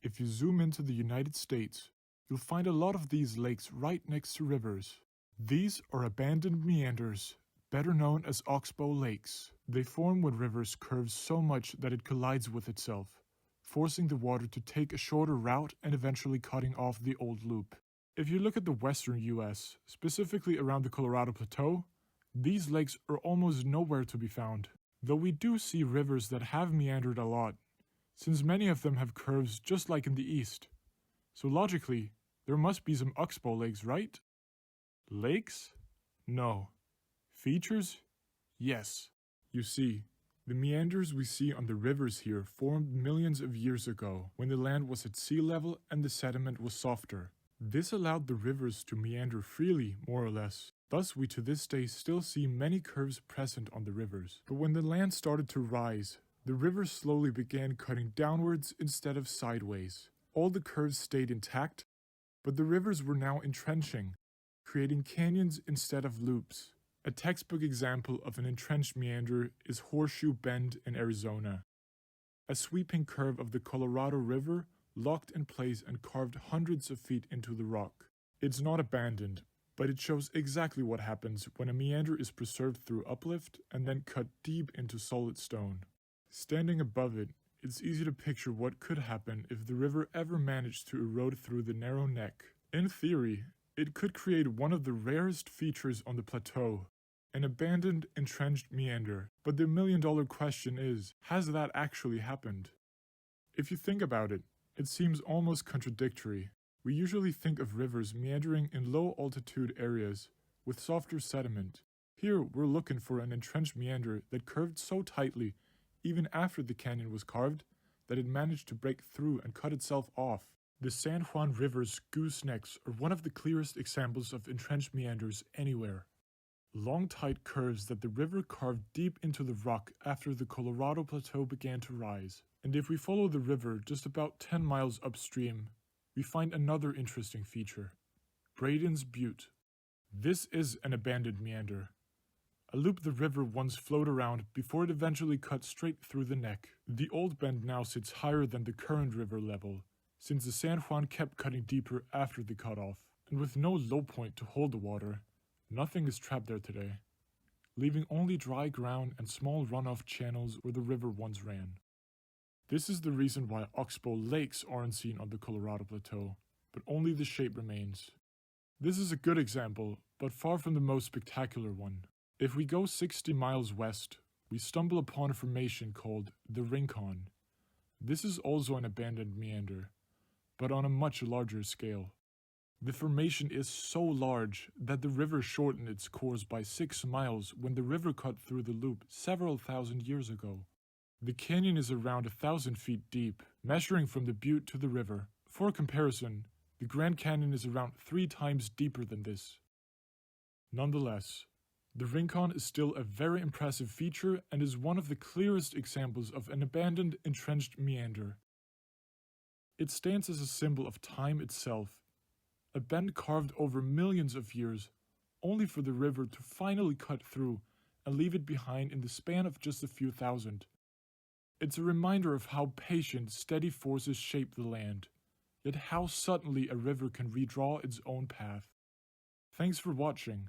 If you zoom into the United States, you'll find a lot of these lakes right next to rivers. These are abandoned meanders, better known as Oxbow lakes. They form when rivers curve so much that it collides with itself, forcing the water to take a shorter route and eventually cutting off the old loop. If you look at the western US, specifically around the Colorado Plateau, these lakes are almost nowhere to be found, though we do see rivers that have meandered a lot, since many of them have curves just like in the east. So logically, there must be some Oxbow lakes, right? Lakes? No. Features? Yes. You see, the meanders we see on the rivers here formed millions of years ago, when the land was at sea level and the sediment was softer. This allowed the rivers to meander freely, more or less. Thus, we to this day still see many curves present on the rivers. But when the land started to rise, the rivers slowly began cutting downwards instead of sideways. All the curves stayed intact, but the rivers were now entrenching, creating canyons instead of loops. A textbook example of an entrenched meander is Horseshoe Bend in Arizona. A sweeping curve of the Colorado River locked in place and carved hundreds of feet into the rock. It's not abandoned, but it shows exactly what happens when a meander is preserved through uplift and then cut deep into solid stone. Standing above it, it's easy to picture what could happen if the river ever managed to erode through the narrow neck. In theory, it could create one of the rarest features on the plateau, an abandoned, entrenched meander. But the million-dollar question is, has that actually happened? If you think about it, it seems almost contradictory. We usually think of rivers meandering in low-altitude areas with softer sediment. Here, we're looking for an entrenched meander that curved so tightly, even after the canyon was carved, that it managed to break through and cut itself off. The San Juan River's goosenecks are one of the clearest examples of entrenched meanders anywhere. Long tight curves that the river carved deep into the rock after the Colorado Plateau began to rise. And if we follow the river just about 10 miles upstream, we find another interesting feature, Braden's Butte. This is an abandoned meander, a loop the river once flowed around before it eventually cut straight through the neck. The old bend now sits higher than the current river level, since the San Juan kept cutting deeper after the cutoff, and with no low point to hold the water, nothing is trapped there today, leaving only dry ground and small runoff channels where the river once ran. This is the reason why Oxbow lakes aren't seen on the Colorado Plateau, but only the shape remains. This is a good example, but far from the most spectacular one. If we go 60 miles west, we stumble upon a formation called the Rincon. This is also an abandoned meander, but on a much larger scale. The formation is so large that the river shortened its course by 6 miles when the river cut through the loop several thousand years ago. The canyon is around 1,000 feet deep, measuring from the butte to the river. For comparison, the Grand Canyon is around 3 times deeper than this. Nonetheless, the Rincon is still a very impressive feature and is one of the clearest examples of an abandoned, entrenched meander. It stands as a symbol of time itself, a bend carved over millions of years, only for the river to finally cut through and leave it behind in the span of just a few thousand. It's a reminder of how patient, steady forces shape the land, yet how suddenly a river can redraw its own path. Thanks for watching.